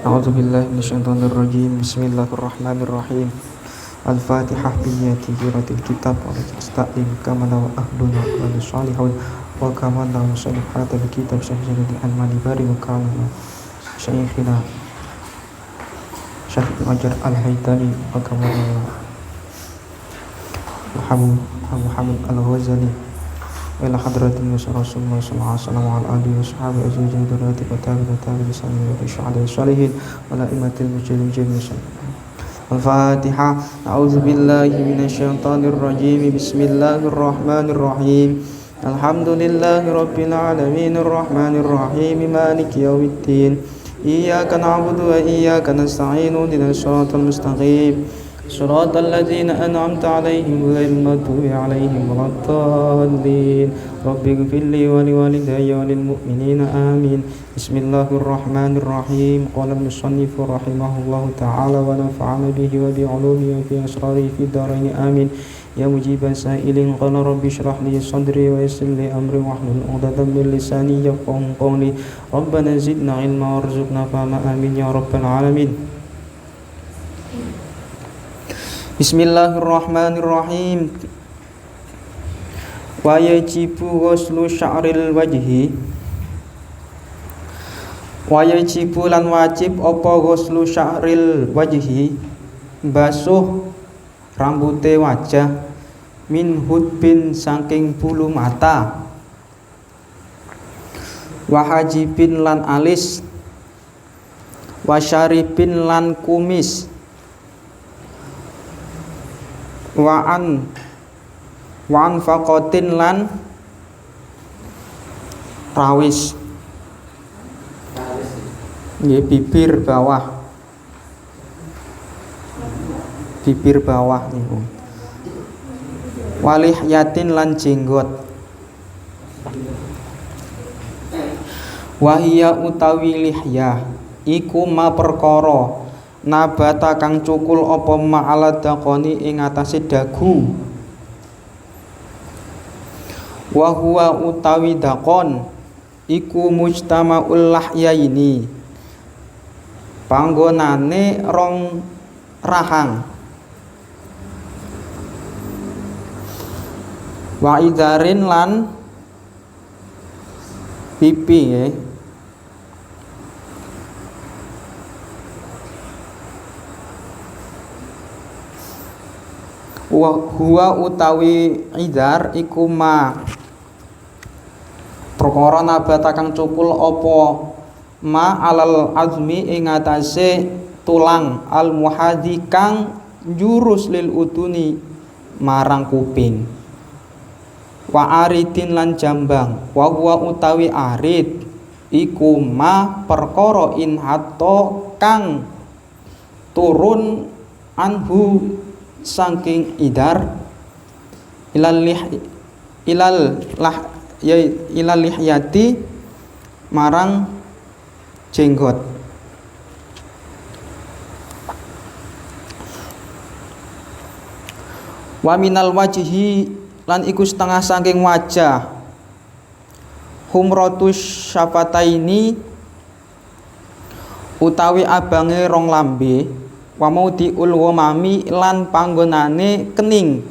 A'udzubillahi minasyaitonirrajim. Bismillahirrahmanirrahim. Al-Fatihah binniyati qiraatil kitab wa nasta'in kama law ahduna wa salihun wa kama law salihata bil kitab syahidul almani bari wa kana syekhina Syekh Ajar Al-Haytami wa kama Muhammad Al-Ghazali ila hadratin Rasulullah sallallahu alaihi wasallam wa ala alihi wa sahbihi ajma'in durati wa tabi'in sami wa syuhada salihin wa la imatil mujahidin Al-Fatihah. A'udzu billahi minasyaitonir rajim. Bismillahirrahmanirrahim. Alhamdulillahi rabbil alamin arrahmanir rahim maliki yaumiddin. Iyyaka na'budu wa iyyaka nasta'in ihdinas siratal mustaqim. Shiratal ladzina an'amta 'alaihim ghairil maghdubi 'alaihim waladdallin. Rabbighfirli wa liwalidayya wa lil mu'minina amin. Bismillahirrahmanirrahim. Qala al-musannifu rahimahullahu ta'ala wa nafa'ana bihi wa bi 'ulumihi wa fi asrarihi fid dharain amin. Ya mujiban sa'ilin qala rabbi shrah li sadri wa yassir li amri wahlul 'uqdatam min lisani yafqahu qawli. Rabbana zidna 'ilma warzuqna fahma amin ya rabbal alamin. Bismillahirrahmanirrahim. Wa yajibu ghuslu sya'ril wajhi. Wa yajibu lan wajib apa ghuslu sya'ril wajhi, basuh rambute wajah, min hudbin saking bulu mata, wa hajibin lan alis, wa syaribin lan kumis, wa an faqatin lan rawis, nggih bibir bawah niku, walihyatin lan jenggot, wahia utawi lihya iku ma perkara nabata kang cukul apa ma'ala daqoni ing atase dagu, wa huwa utawi daqon iku mujtama'ul lahyaini, panggonane rong rahang, wa idharin lan pipi ya. Wa huwa utawi idhar iku ma perkara nabata kang cukul apa ma alal azmi ing atase tulang, al muhadhi kang jurus lil uduni marang kuping, wa aridin lan jambang, wa huwa utawi arid iku ma perkara in hatta kang turun anhu saking idar ilal lihyati marang jenggot. Wa minal wajhi lan iku setengah saking wajah, humratus syafataini utawi abange rong lambe, wa maudiul ghamami lan panggonane kening,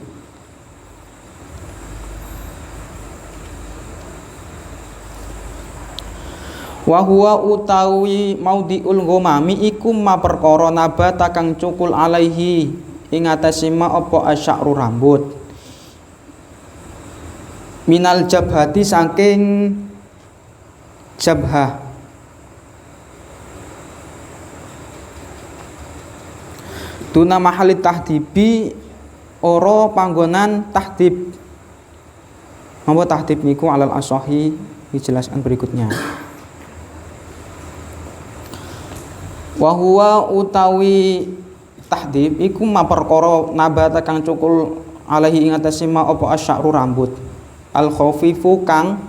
wa huwa utawi maudiul ghamami iku ma perkara nabata kang cukul alaihi ing atase ma apa asy'ru rambut, minal jabhati saking jabhah, tuna mahali tahdibi ora panggonan tahdib. Apa tahdib niku alal asahi dijelaskan berikutnya. Wa huwa utawi tahdib iku ma perkara nabata kang cukul alaihi ing atase ma apa asy'ru rambut, al khafifu kang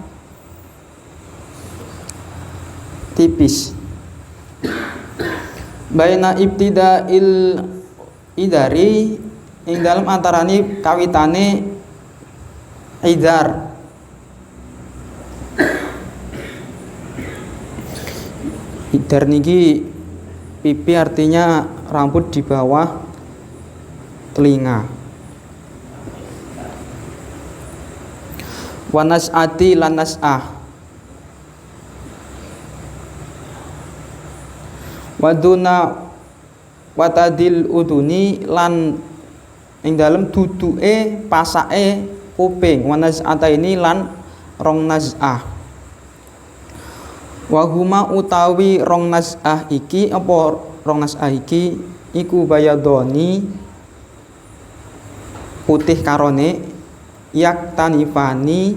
tipis, baina ibtida'il idari ing dalam antarane kawitane idar, Hidar niki pipi artinya rambut di bawah telinga. Wanas'ati lan nas'ah. Waduna watadil uduni lan ing dalem duduke pasake kuping. Wanas'ata ini lan rong nas'ah. Wahuma utawi rong nas'ah iki apa rong nas'ah iki iku bayadoni putih karone yak tanifani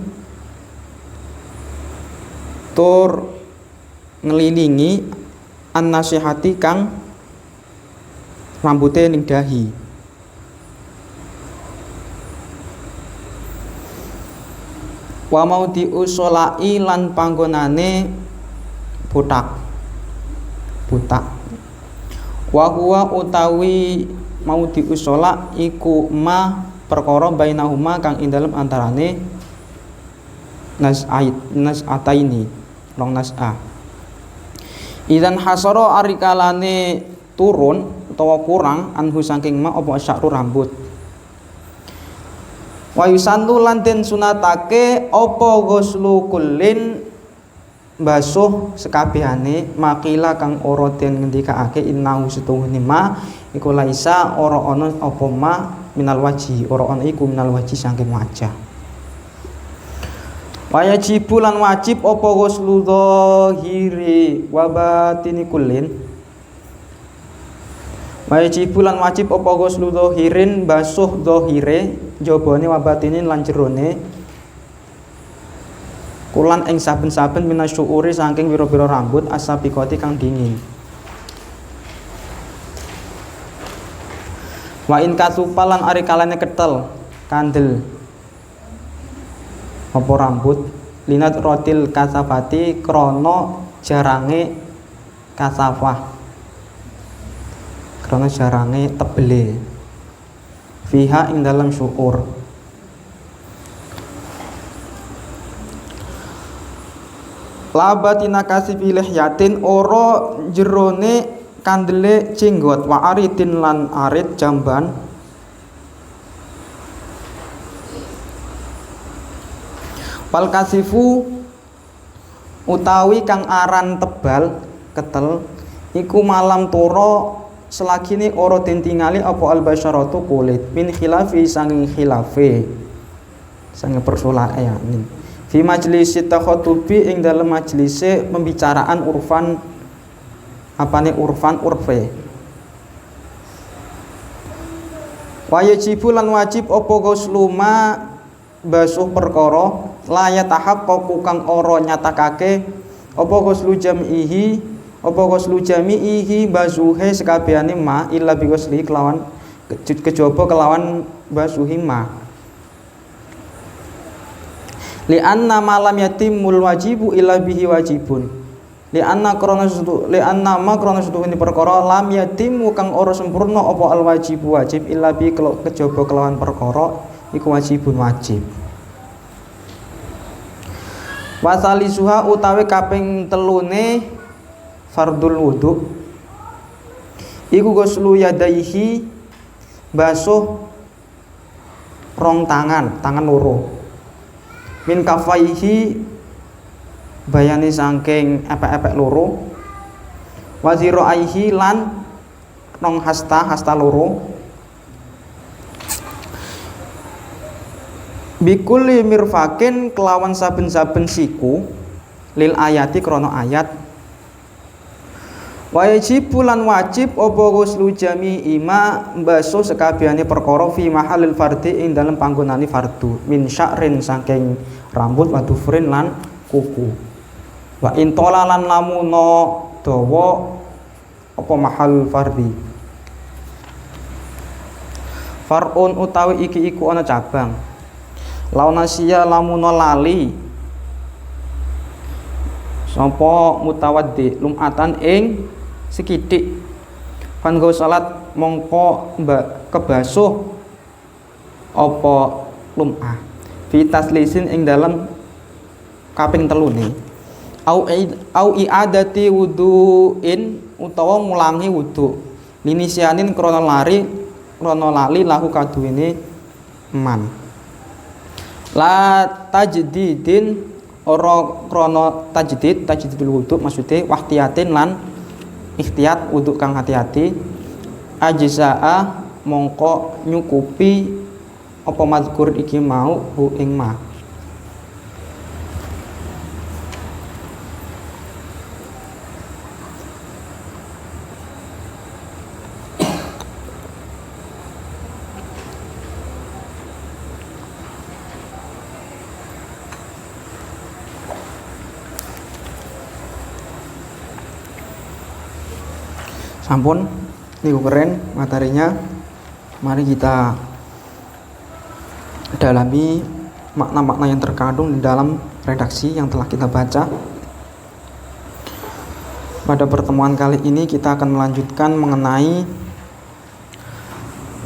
tur ngelilingi an-nasihati kang rambute ning dahi. Wa maudi usolai lan panggonane butak. Wa huwa utawi maudi usola iku ma perkara bainahuma kang ing dalem antarane nas'ataini rong nas'ah. Idzan hasara arikalane turun utawa kurang anhu saking ma apa sya'ru rambut. Wa yusannu lan den sunatake apa ghuslu kullin basuh sekabehane makila kang ora den ngendikake innahu setuhune ma iku laisa ora ana apa ma minal waji ora ana iku minal waji saking wajah. Wajibu lan wajib apa ghuslu dzahiri wa batini kullin. Wajibu lan wajib apa ghuslu dzahirin basuh dzahire jabane wa batinin lan jerone kulan ing saben-saben minasyuuri saking pira-pira rambut asabiqati kang dingin. Wa in kasupalan ari kalane ketel kandel apa rambut linat rotil kasafati krana jarange kasafah krana jarange tebele fiha ing dalam syukur. Labatina kasifi lihyatin ora jerone kandele jenggot wa aridin lan arid jamban wal kasifu utawi kang aran tebal ketel iku malam toro selagine ora den tingali apa albasyaratu kulit min khilafi sanging khilafe sange persulae yakni fi majlis takhatubi ing dalem majlise pembicaraan urfan apane urfan urfe. Wa yajibu lan wajib apa ghusluma basuh perkara la yatahaqqaqu kang ora nyatakake apa ghuslu jami'ihi basuhe sekabehane ma illa bi ghusli kelawan kejaba kelawan basuhi ma. Li anna ma lam yatimul wajibu illa bihi wajibun. Li anna ma krana setuhune perkara lam yatimu kang ora sempurna apa al wajibu wajib illa bi kejaba kelawan perkara iku wajibun wajib. Wasalisuha utawi kaping telune fardul wudu iku ghuslu yadaihi basuh rong tangan loro min kafaihi bayani saking epek-epek loro waziro aihi lan rong hasta loro bikuli mirfakin kelawan saben-saben siku lil ayati krono ayat. Wajib lan wajib apa ghuslu jami'i ma basuh sekabehane perkara fi mahallil fardhi ing dalem panggonane fardu min sya'rin saking rambut wa dufrin lan kuku. Wa in lan lamuna dawa apa mahal fardhi. Far'un utawi iki iku ana cabang. Launasiya lamuna lali sapa mutawaddi lumatan ing sekitik panggo salat mongko kebasuh apa lumah fi taslisin ing dalam kaping telune au i'adati wudu'in utawa ngulangi wudu linisyanin krana lali lahu kaduwene man la tajdidin ora krana tajdidul wudu maksude wahtiyatin lan ikhtiyat wudu kang hati-hati ajzaa mongko nyukupi apa mazkur iki mau hu ing ma. Sampun niku keren materinya. Mari kita dalami makna-makna yang terkandung di dalam redaksi yang telah kita baca. Pada pertemuan kali ini kita akan melanjutkan mengenai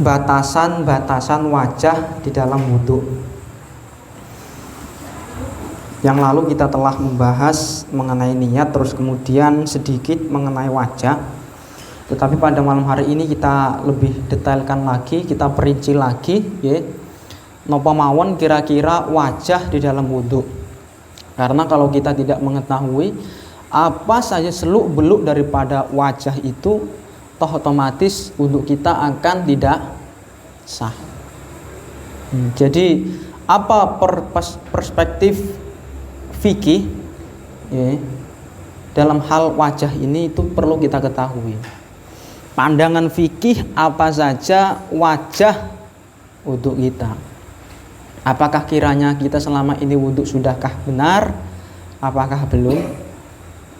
batasan-batasan wajah di dalam wudhu. Yang lalu kita telah membahas mengenai niat, terus kemudian sedikit mengenai wajah. Tetapi pada malam hari ini kita lebih detailkan lagi, kita perinci lagi ya. Napa mawon kira-kira wajah di dalam wudhu. Karena kalau kita tidak mengetahui apa saja seluk-beluk daripada wajah itu, toh otomatis wudhu kita akan tidak sah. Jadi apa perspektif fikih ya, dalam hal wajah ini itu perlu kita ketahui. Pandangan fikih apa saja wajah wudhu kita. Apakah kiranya kita selama ini wudhu sudahkah benar? Apakah belum?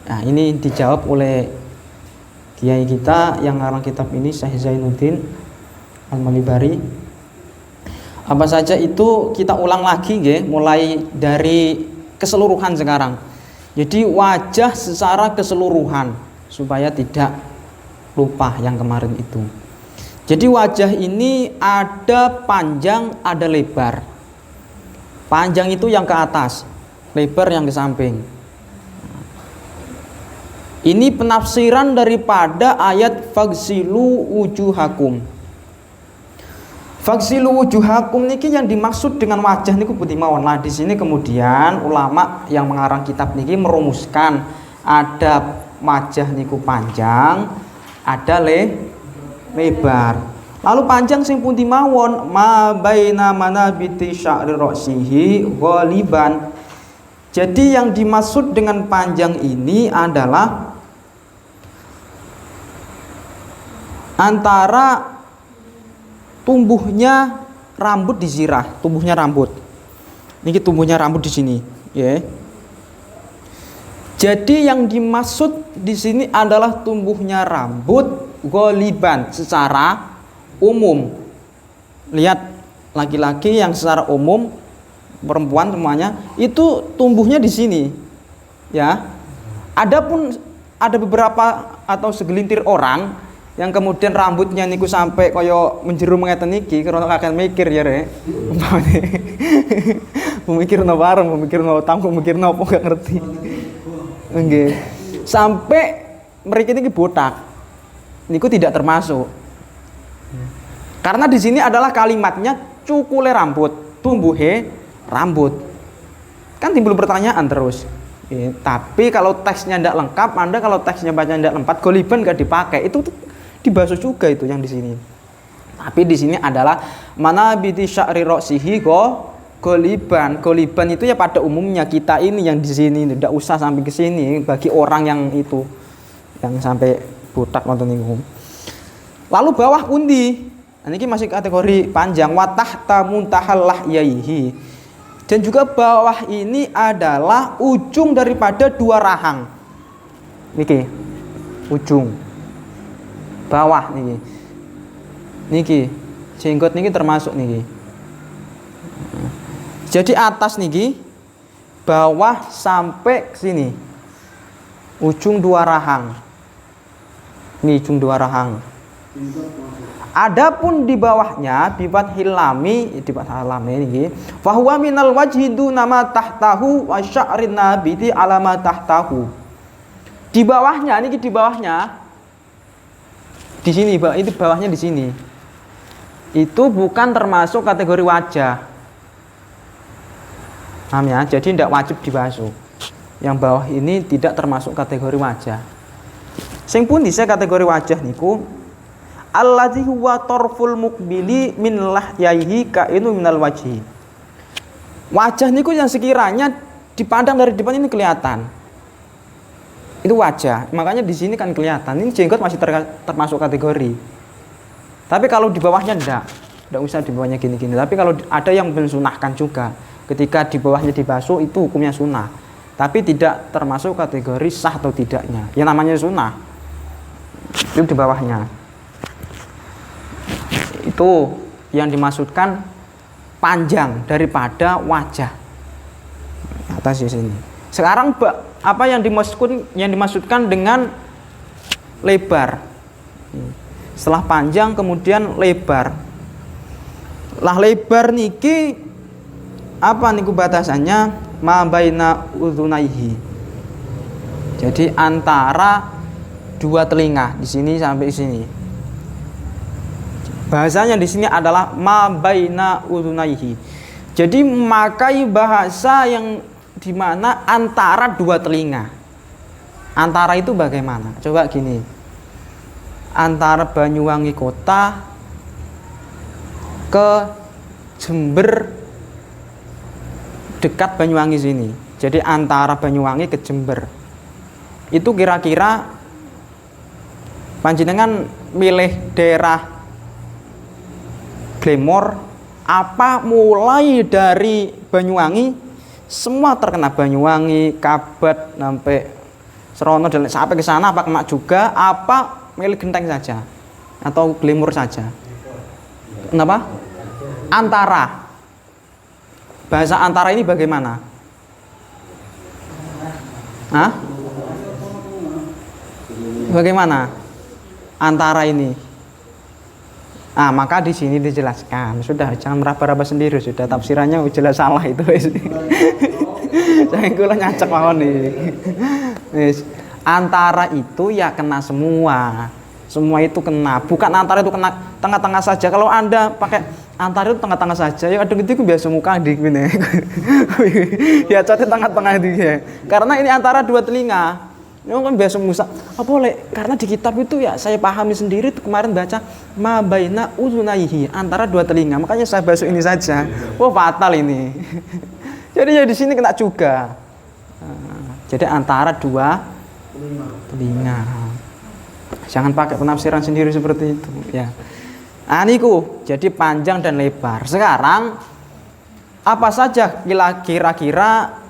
Nah, ini dijawab oleh kiai kita yang ngarang kitab ini, Syekh Zainuddin Al-Malibari. Apa saja itu kita ulang lagi ya, mulai dari keseluruhan sekarang. Jadi wajah secara keseluruhan supaya tidak lupa yang kemarin itu. Jadi wajah ini ada panjang, ada lebar. Panjang itu yang ke atas, lebar yang ke samping. Ini penafsiran daripada ayat faghsilu wujuhakum. Faghsilu wujuhakum niki yang dimaksud dengan wajah niku putih mawon. Nah, di sini kemudian ulama yang mengarang kitab niki merumuskan ada wajah niku panjang, ada lebar. Lalu panjang sing pundi mawon ma baina manabiti sya'ri ra'sihi ghaliban. Jadi yang dimaksud dengan panjang ini adalah antara tumbuhnya rambut di zirah, tumbuhnya rambut. Ini tumbuhnya rambut di sini, ya. Jadi yang dimaksud di sini adalah tumbuhnya rambut ghaliban secara umum. Lihat laki-laki yang secara umum, perempuan semuanya itu tumbuhnya di sini, ya. Adapun ada beberapa atau segelintir orang yang kemudian rambutnya niku sampai koyo menjeru mengeten niki, karena kakek mikir ya rek. Memikir no bareng, memikir no tamu, memikir no apa gak ngerti. Nggih. Sampai mereka ini botak. Niku tidak termasuk. Karena di sini adalah kalimatnya cukule rambut, tumbuhe rambut. Kan timbul pertanyaan terus. Tapi kalau teksnya tidak lengkap, Anda kalau teksnya baca tidak lengkap, goliban gak dipakai. Itu dibasuh juga itu yang di sini. Tapi di sini adalah manabiti sya'ri ra'sihi goliban. Goliban itu ya pada umumnya kita ini yang di sini, tidak usah sampai ke sini bagi orang yang itu yang sampai botak nonton ini. Lalu bawah pundi? Nah, ini masih kategori panjang, watahta muntahal lahyaihi. Dan juga bawah ini adalah ujung daripada dua rahang. Niki, ujung bawah niki. Niki, jenggot niki termasuk niki. Jadi atas niki, bawah sampai ke sini. Ujung dua rahang. Ini ujung dua rahang. Adapun di bawahnya bi fathil lami, di fathil lam ini fa huwa minal wajhi nama tahtahu wa sya'rin nabiti alama tahtahu. Di bawahnya ini di bawahnya di sini, itu bawahnya di sini. Itu bukan termasuk kategori wajah. Paham ya? Jadi tidak wajib dibasuh. Yang bawah ini tidak termasuk kategori wajah. Sing pundi saya kategori wajah niku alladzi huwa tarful muqbili min lahyaihi kainu minal wajhi. Wajah niku yang sekiranya dipandang dari depan ini kelihatan. Itu wajah. Makanya di sini kan kelihatan. Ini jenggot masih termasuk kategori. Tapi kalau di bawahnya enggak usah di bawahnya gini-gini. Tapi kalau ada yang mensunahkan juga, ketika di bawahnya dibasuh itu hukumnya sunnah. Tapi tidak termasuk kategori sah atau tidaknya. Yang namanya sunnah itu di bawahnya. Itu yang dimaksudkan panjang daripada wajah. Atas di sini. Sekarang apa yang dimaksudkan dengan lebar? Setelah panjang kemudian lebar. Lah lebar niki apa niku batasannya? Ma baina udzunaihi. Jadi antara dua telinga di sini sampai sini. Bahasanya di sini adalah ma baina udzunaihi. Jadi memakai bahasa yang di mana antara dua telinga. Antara itu bagaimana? Coba gini. Antara Banyuwangi kota ke Jember dekat Banyuwangi sini. Jadi antara Banyuwangi ke Jember. Itu kira-kira panjenengan milih daerah Glemor apa mulai dari Banyuwangi semua terkena Banyuwangi, Kabat sampai Serono dan sampai ke sana apa Kemak juga apa milih Genteng saja atau Glemor saja? Kenapa? Antara. Bahasa antara ini bagaimana? Hah? Bagaimana? Antara ini. Maka di sini dijelaskan. Sudah jangan meraba-raba sendiri, sudah tafsirannya jelas salah itu. Saya kula nyacak mawon nih. Antara itu ya kena semua. Semua itu kena. Bukan antara itu kena tengah-tengah saja. Kalau Anda pakai antara itu tengah-tengah saja, ya aduk itu biasa muka di gini. Ya cote tengah-tengah itu ya. Karena ini antara dua telinga. Ini kan biasa musa. Apa boleh? Karena di kitab itu ya saya pahami sendiri itu kemarin baca ma baina uzunaihi, antara dua telinga. Makanya saya basuh ini saja. Oh fatal ini. Jadi ya di sini kena juga. Jadi antara dua telinga. Jangan pakai penafsiran sendiri seperti itu ya. Niku jadi panjang dan lebar. Sekarang apa saja kira-kira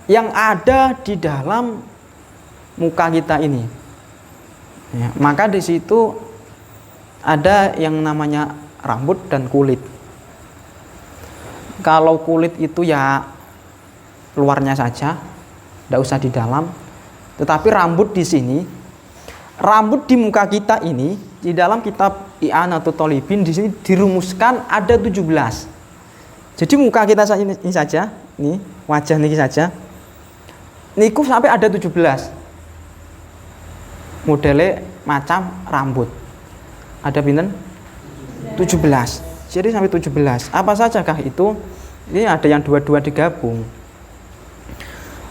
yang ada di dalam muka kita ini ya, maka di situ ada yang namanya rambut dan kulit. Kalau kulit itu ya luarnya saja, tidak usah di dalam. Tetapi rambut di sini, rambut di muka kita ini di dalam kitab I'anatul Thalibin di sini dirumuskan ada 17. Jadi muka kita ini saja, nih wajah niki saja, niku sampai ada 17. Modelnya macam rambut. Ada pinten? 17. Jadi sampai 17. Apa sajakah itu? Ini ada yang dua-dua digabung.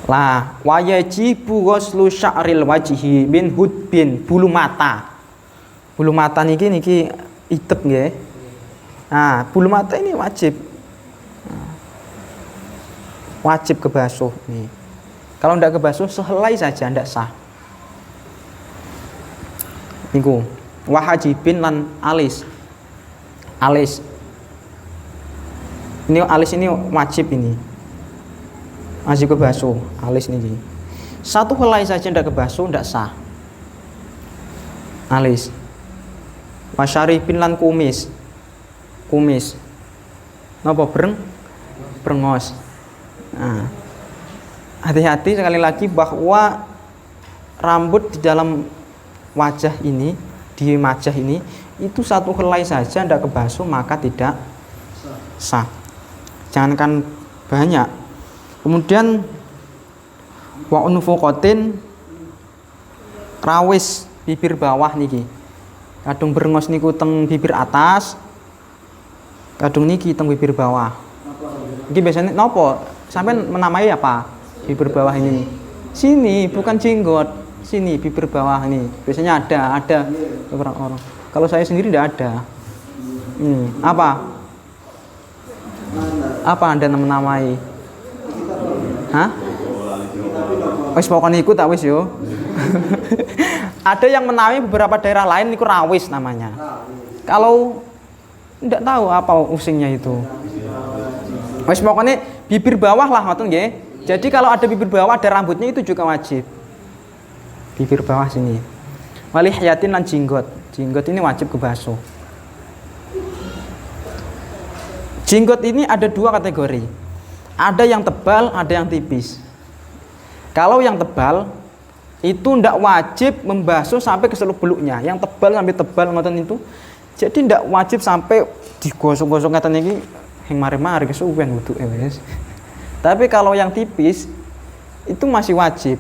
Lah, wajibu ghuslu sya'ril wajhi min hudbin, bulu mata. Bulu mata niki itep nggih. Bulu mata ini wajib. Wajib kebasuh nih. Kalau tidak kebasuh sehelai saja tidak sah. Niku wahajibin lan alis. Alis. Ini alis ini wajib ini. Wajib kebasuh alis niki. Satu helai saja tidak kebasuh tidak sah. Alis. Wasyaribin lan kumis. Kumis. Napa brengos. Hati-hati sekali lagi bahwa rambut di dalam wajah ini, di wajah ini itu satu helai saja tidak kebasuh maka tidak sah. Jangankan banyak. Kemudian wa unfuqatin rawis bibir bawah niki. Kadung berengos niku teng bibir atas. Kadung niki teng bibir bawah. Iki biasanya nopo? Sampai menamai apa? Bibir bawah ini. Sini bukan jenggot. Sini bibir bawah ini. Biasanya ada beberapa orang. Kalau saya sendiri tidak ada. Apa? Apa Anda menamai? Hah? Wis pokoknya ikut tak wis yo. Ada yang menamai beberapa daerah lain niku rawis namanya. Kalau tidak tahu apa usingnya itu. Wis pokoknya bibir bawah lah ngoten nggih. Jadi kalau ada bibir bawah ada rambutnya itu juga wajib. Bibir bawah sini. Walihiyatin lan jenggot. Jenggot ini wajib kebasuh. Jenggot ini ada dua kategori. Ada yang tebal, ada yang tipis. Kalau yang tebal itu ndak wajib membasuh sampai ke seluk-beluknya. Yang tebal sampai tebal ngoten itu. Jadi ndak wajib sampai digosok-gosok ngeten iki yang mari-mari kesuwen wuduke wis. Tapi kalau yang tipis itu masih wajib.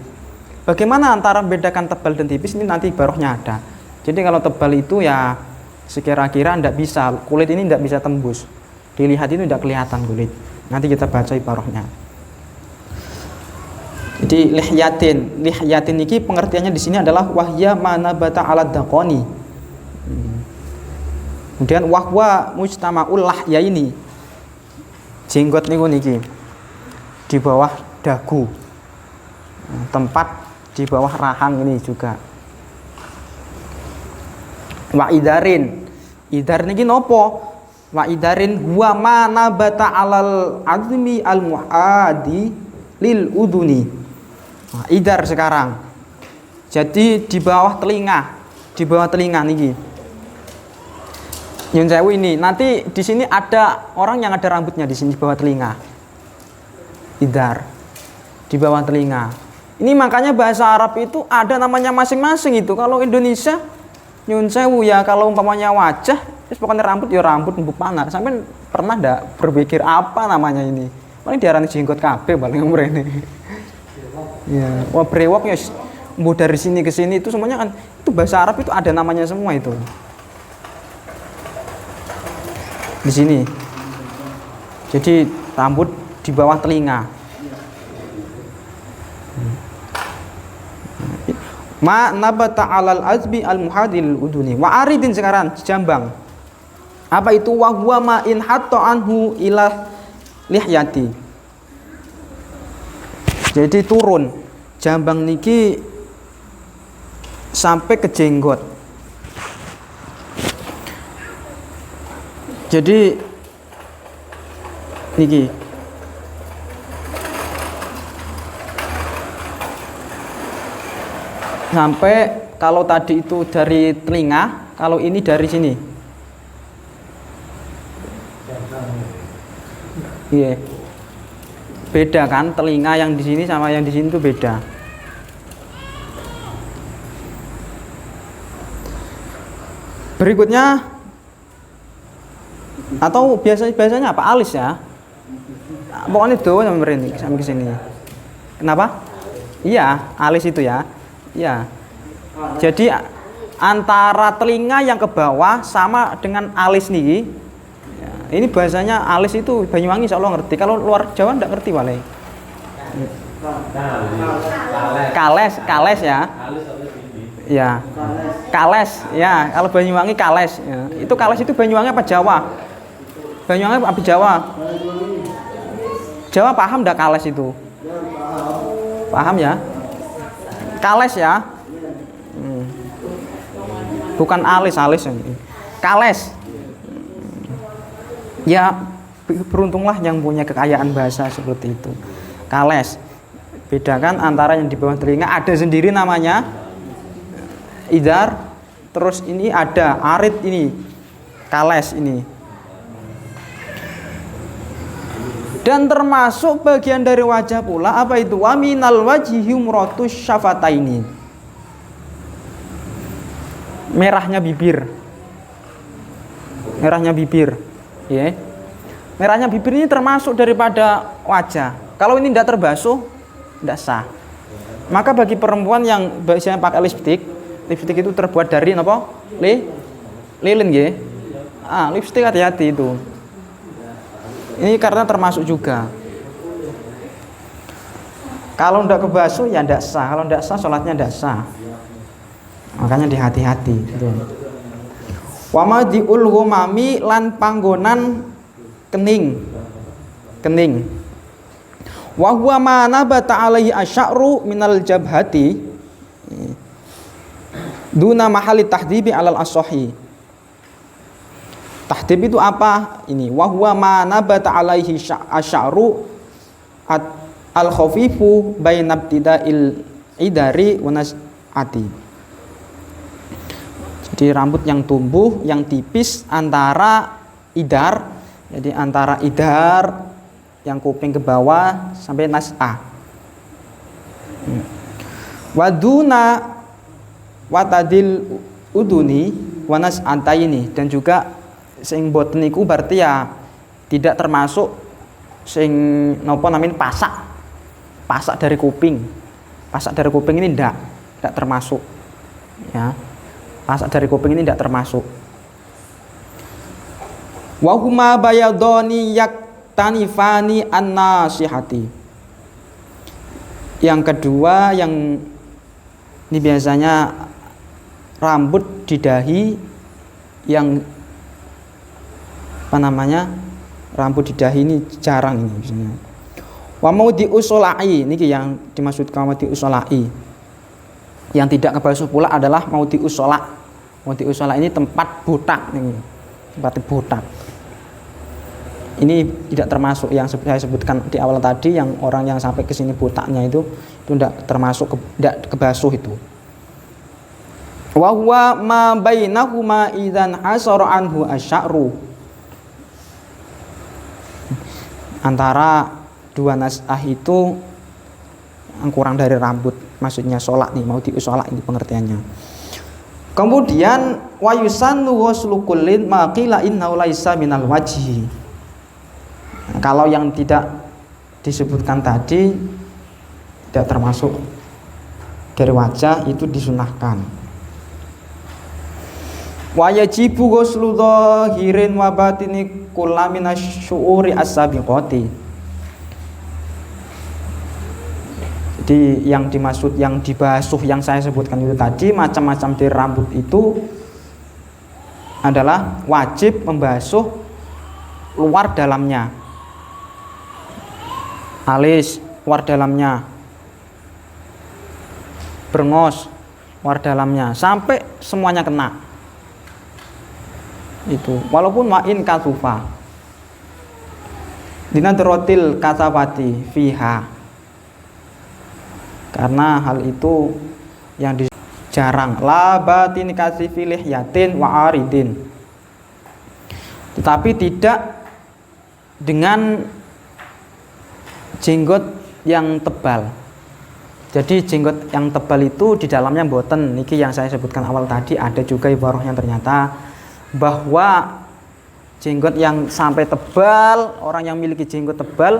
Bagaimana antara membedakan tebal dan tipis ini nanti barohnya ada. Jadi kalau tebal itu ya sekira-kira ndak bisa, kulit ini ndak bisa tembus. Dilihat itu ndak kelihatan kulit. Nanti kita baca ibarohnya. Jadi lihyatin ini pengertiannya di sini adalah wahya manabata alad daqoni. Kemudian wahwa mujtama'ul lahya ini jenggot niku niki di bawah dagu, tempat di bawah rahang ini juga. Wa idarin, idar niki nopo? Wa idarin huwa manabata alal azmi al muadi lil uduni. Nah, idar sekarang. Jadi di bawah telinga niki. Nyun sewu ini, nanti di sini ada orang yang ada rambutnya di sini di bawah telinga. Idar di bawah telinga. Ini makanya bahasa Arab itu ada namanya masing-masing itu. Kalau Indonesia nyun sewu ya kalau umpamanya wajah, terus pokoknya rambut ya rambut mbuk panah. Sampai pernah ndak berpikir apa namanya ini? Paling diarani jenggot kabeh paling mrene. Ya, wah brewok ya mau dari sini ke sini itu semuanya kan itu bahasa Arab itu ada namanya semua itu. Di sini. Jadi rambut di bawah telinga. Ma nabata alal azbi al muhadil uduni. Wa aridin sekarang jambang. Apa itu wa huwa ma in hatta anhu ila lihyati. Jadi turun jambang niki sampai ke jenggot. Jadi niki sampai kalau tadi itu dari telinga, kalau ini dari sini. Iya. Beda kan telinga yang di sini sama yang di sini itu beda. Berikutnya atau biasanya apa? Alis ya. Pokoknya itu sampai ke sini. Kenapa? Iya, alis itu ya. Iya. Jadi antara telinga yang ke bawah sama dengan alis nih. Ya, ini bahasanya alis itu Banyuwangi insyaallah ngerti. Kalau luar Jawa enggak ngerti wale. Kales ya. Ya. Kales ya. Kalau Banyuwangi kales ya. Itu kales itu Banyuwangi apa Jawa? Banyuwangi apa Jawa? Jawa paham enggak kales itu? Paham ya? Kales ya. Bukan alis ini. Kales. Ya beruntunglah yang punya kekayaan bahasa seperti itu. Kales. Bedakan antara yang di bawah telinga ada sendiri namanya idar, terus ini ada arid ini. Kales ini. Dan termasuk bagian dari wajah pula apa itu? Wa minal wajhi humratus syafataini. Merahnya bibir. merahnya bibir, ya. Merahnya bibir ini termasuk daripada wajah. Kalau ini tidak terbasuh, tidak sah. Maka bagi perempuan yang biasanya pakai lipstik itu terbuat dari apa? Lilin, ya. Lipstik hati-hati itu. Ini karena termasuk juga. Kalau tidak kebasuh ya tidak sah. Kalau tidak sah, sholatnya tidak sah. Makanya dihati-hati. Gitu. Wamadiul humami lan panggonan kening. Wa huwa ma nabata alaihi asy'ru minal jabhati duna mahali tahdibi alal asohi. Tahdib itu apa? Ini wa huwa ma nabata alaihi asy'ru al khafifu baina ibtida'il idari wa nas'ati. Jadi rambut yang tumbuh yang tipis antara idar, jadi antara idar yang kuping ke bawah sampai nas'ah. Waduna watadil uduni wa nas'ataini, dan juga sing boten niku berarti ya tidak termasuk sing napa namanya pasak dari kuping. Pasak dari kuping ini tidak termasuk, ya. Pasak dari kuping ini tidak termasuk. Wa huma bayadoni yaktanifani an-nasihati. Yang kedua yang ini biasanya rambut di dahi yang rambut di dahi ini jarang ini biasanya. Wa maudi usolai, niki yang dimaksudkan maudi usolai. Yang tidak kebasuh pula adalah maudi usola. Maudi usola ini tempat botak nih. Tempat botak. Ini tidak termasuk yang saya sebutkan di awal tadi, yang orang yang sampai ke sini botaknya itu tidak termasuk tidak kebasuh itu. Wa huwa ma bainahuma idzan hasara anhu asy'ru. Antara dua nas'ah itu yang kurang dari rambut, maksudnya sholat nih, mau diusolak ini pengertiannya. Kemudian wa yusannu ghuslu kullin ma qila innahu laisa minal wajhi. Nah, kalau yang tidak disebutkan tadi tidak termasuk dari wajah, itu disunahkan. Wa yajibu ghuslu dhahirin wa batini kullamina syu'uri as-sabiqati. Jadi yang dimaksud yang dibasuh yang saya sebutkan itu tadi, macam-macam dari rambut itu adalah wajib membasuh luar dalamnya, alis luar dalamnya, brengos luar dalamnya, sampai semuanya kena. Itu walaupun wa'in katufa dinadrotil katawati fiha, karena hal itu yang jarang. La batin kasifilih yatin wa aridin, tetapi tidak dengan jenggot yang tebal. Jadi jenggot yang tebal itu di dalamnya boten. Niki yang saya sebutkan awal tadi, ada juga ibarahnya ternyata bahwa jenggot yang sampai tebal, orang yang memiliki jenggot tebal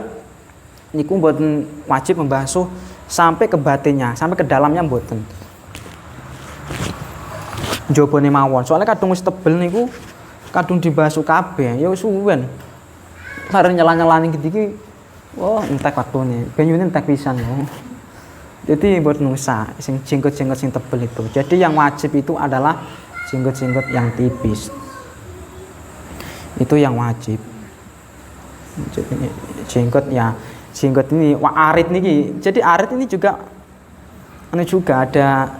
niku boten wajib membasuh sampai ke batinnya, sampai ke dalamnya mboten. Njobone mawon. Soalnya kadung wis tebel niku kadung dibasuh kabeh, ya wis suwen. Lare nyela-nyelani iki, oh entek waktune. Banyune entek pisan ya. Jadi mboten usah sing jenggot-jenggot sing tebel itu. Jadi yang wajib itu adalah jenggot-jenggot yang tipis. Itu yang wajib. Jenggot ya, jenggot ini arit niki. Jadi arit ini juga ada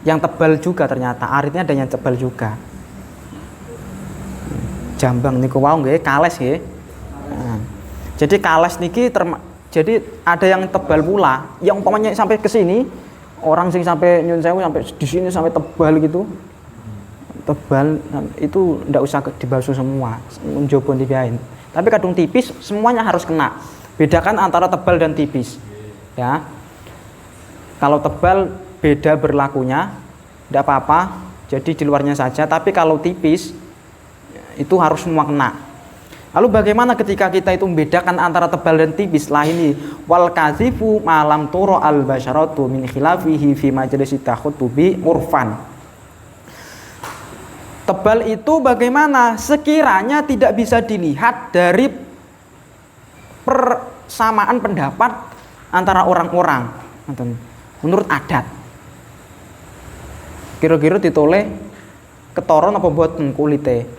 yang tebal juga ternyata. Aritnya ada yang tebal juga. Jambang niku wau nggih, kales nggih. Nah, jadi kales niki jadi ada yang tebal pula. Yang umpamanya sampai ke sini, orang sing sampai nyun sewu sampai di sini sampai tebal gitu. Tebal itu ndak usah dibasuh semua, njobon dibiarin. Tapi kadung tipis semuanya harus kena. Bedakan antara tebal dan tipis. Ya. Kalau tebal beda berlakunya, tidak apa-apa. Jadi di luarnya saja. Tapi kalau tipis Itu harus semua kena. Lalu bagaimana ketika kita itu membedakan antara tebal dan tipis? Lah ini wal kazifu malam turo al basyaratu min khilafihi fi majlisi takhutubi urfan. Tebal itu bagaimana? Sekiranya tidak bisa dilihat dari persamaan pendapat antara orang-orang menurut adat. Kira-kira ditoleh ketoron apa buat kulite.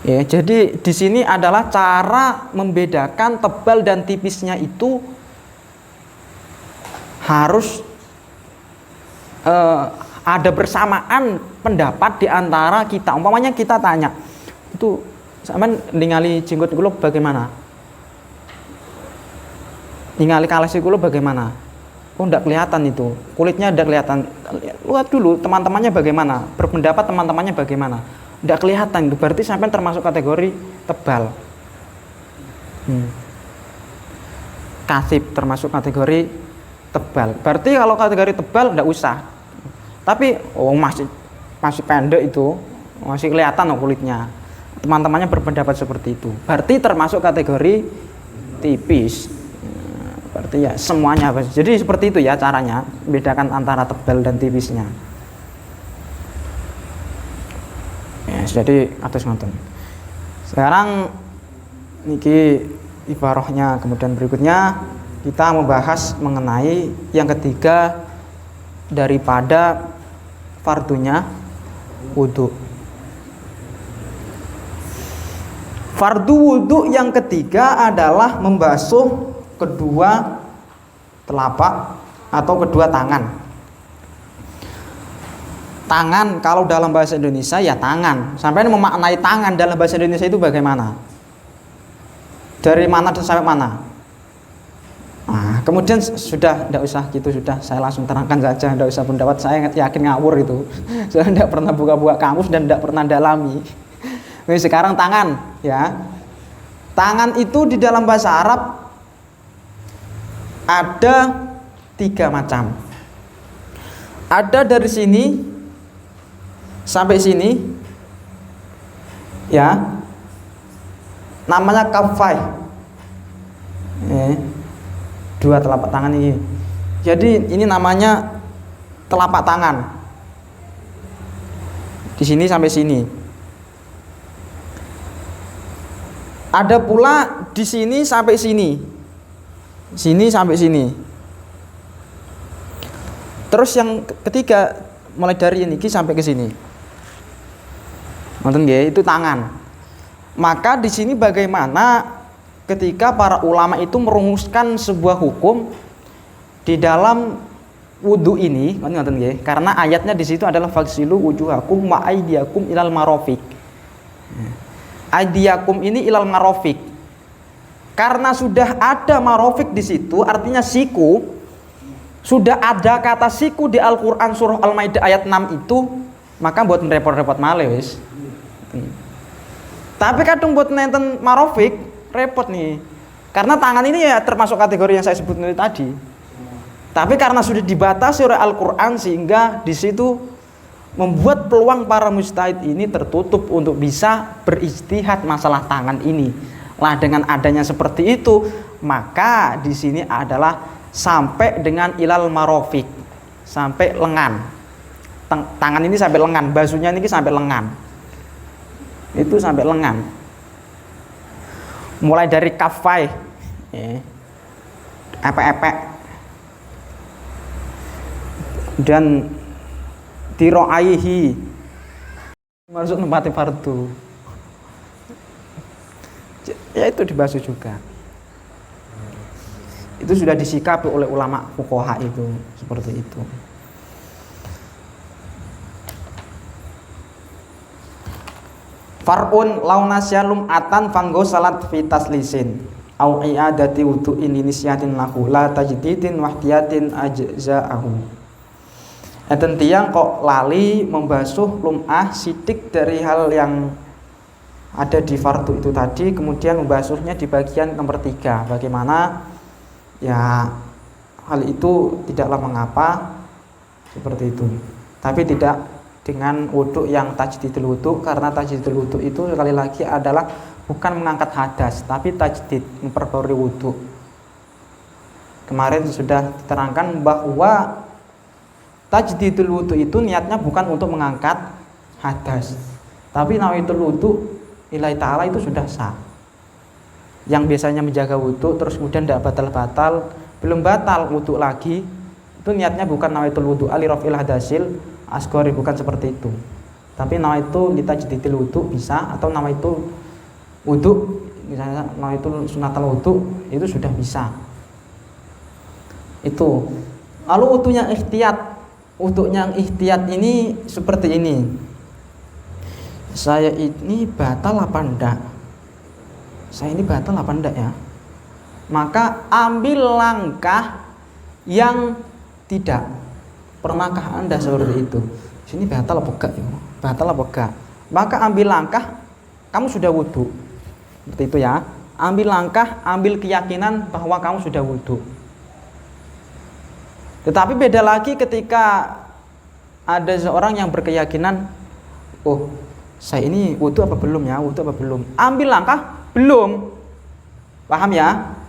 Ya, jadi di sini adalah cara membedakan tebal dan tipisnya itu harus ada bersamaan pendapat di antara kita. Umpamanya kita tanya, itu sampean ningali jenggot kula bagaimana? Ningali kalesi kula bagaimana? Oh, enggak kelihatan itu. Kulitnya enggak kelihatan. Lihat dulu teman-temannya bagaimana? Berpendapat teman-temannya bagaimana? Tidak kelihatan itu, berarti sampai termasuk kategori tebal. Kasib termasuk kategori tebal. Berarti kalau kategori tebal tidak usah. Tapi masih pendek itu, masih kelihatan kulitnya. Teman-temannya berpendapat seperti itu. Berarti termasuk kategori tipis. Berarti ya semuanya. Jadi seperti itu ya caranya bedakan antara tebal dan tipisnya. Jadi atas nonton. Sekarang niki ibarohnya, kemudian berikutnya kita membahas mengenai yang ketiga daripada fardunya wudhu. Fardu wudhu yang ketiga adalah membasuh kedua telapak atau kedua tangan. Tangan kalau dalam bahasa Indonesia ya tangan. Sampai memaknai tangan dalam bahasa Indonesia itu bagaimana? Dari mana sampai mana? Nah, kemudian sudah tidak usah gitu, sudah saya langsung terangkan saja, tidak usah pendapat saya yakin ngawur itu. Saya tidak pernah buka-buka kamus dan tidak pernah dalami. Nah, sekarang tangan ya. Tangan itu di dalam bahasa Arab ada 3 macam. Ada dari sini sampai sini ya, namanya kafai, 2 telapak tangan ini. Jadi ini namanya telapak tangan di sini sampai sini. Ada pula di sini sampai sini, sini sampai sini. Terus yang ketiga mulai dari ini sampai ke sini. Nonton nggih, itu tangan. Maka di sini bagaimana ketika para ulama itu merumuskan sebuah hukum di dalam wudhu ini, nonton nggih, karena ayatnya di situ adalah faghsilu wujuhakum wa aydiyakum ilal marafiq. Aydiyakum ini ilal marafiq. Karena sudah ada marafiq di situ, artinya siku. Sudah ada kata siku di Al-Qur'an surah Al-Maidah ayat 6 itu, maka buat repot-repot malih wis. Tapi kadang buat nenten marofik repot nih, karena tangan ini ya termasuk kategori yang saya sebut tadi. Tapi karena sudah dibatasi oleh Al-Quran sehingga di situ membuat peluang para mujtahid ini tertutup untuk bisa berijtihad masalah tangan ini. Lah dengan adanya seperti itu, maka di sini adalah sampai dengan ilal marofik, sampai lengan. Tangan ini sampai lengan, basuhnya ini sampai lengan. Itu sampai lengan. Mulai dari kafai, epek-epek, dan tiro'aihi, masuk tempati fardu. Ya itu dibasuh juga. Itu sudah disikapi oleh ulama fuqaha itu seperti itu. Far'un launasyalum atan fanggo salat fitas lisin au i'adati wudu'in inisiatin lahu la tajdidin wahtiyatin ajza'ahu. Enten tiang kok lali membasuh lum'ah sidik dari hal yang ada di fardu itu tadi, kemudian membasuhnya di bagian nomor 3. Bagaimana? Ya hal itu tidaklah mengapa seperti itu, tapi tidak dengan wudhu yang tajdidul wudhu, karena tajdidul wudhu itu sekali lagi adalah bukan mengangkat hadas tapi tajdid, memperbarui wudhu. Kemarin sudah diterangkan bahwa tajdidul wudhu itu niatnya bukan untuk mengangkat hadas, tapi nawaitul wudhu lillahi ta'ala itu sudah sah. Yang biasanya menjaga wudhu terus kemudian tidak batal-batal, belum batal wudhu lagi, itu niatnya bukan nawaitul wudhu alirofil hadasil asghari, bukan seperti itu. Tapi nawaitu litajdidil wudhu bisa, atau nawaitu wudhu, misalnya nawaitu sunatal wudhu, itu sudah bisa. Itu. Lalu wudhunya ikhtiyat. Wudhunya ikhtiyat ini seperti ini. Saya ini batal apa enggak? Saya ini batal apa enggak ya? Maka ambil langkah yang tidak. Pernahkah Anda seperti itu? Sini batal apa enggak ya? Batal apa enggak? Maka ambil langkah, kamu sudah wudhu. Seperti itu ya. Ambil langkah, ambil keyakinan bahwa kamu sudah wudhu. Tetapi beda lagi ketika ada seorang yang berkeyakinan, oh saya ini wudhu apa belum ya? Wudhu apa belum? Ambil langkah, belum. Paham ya?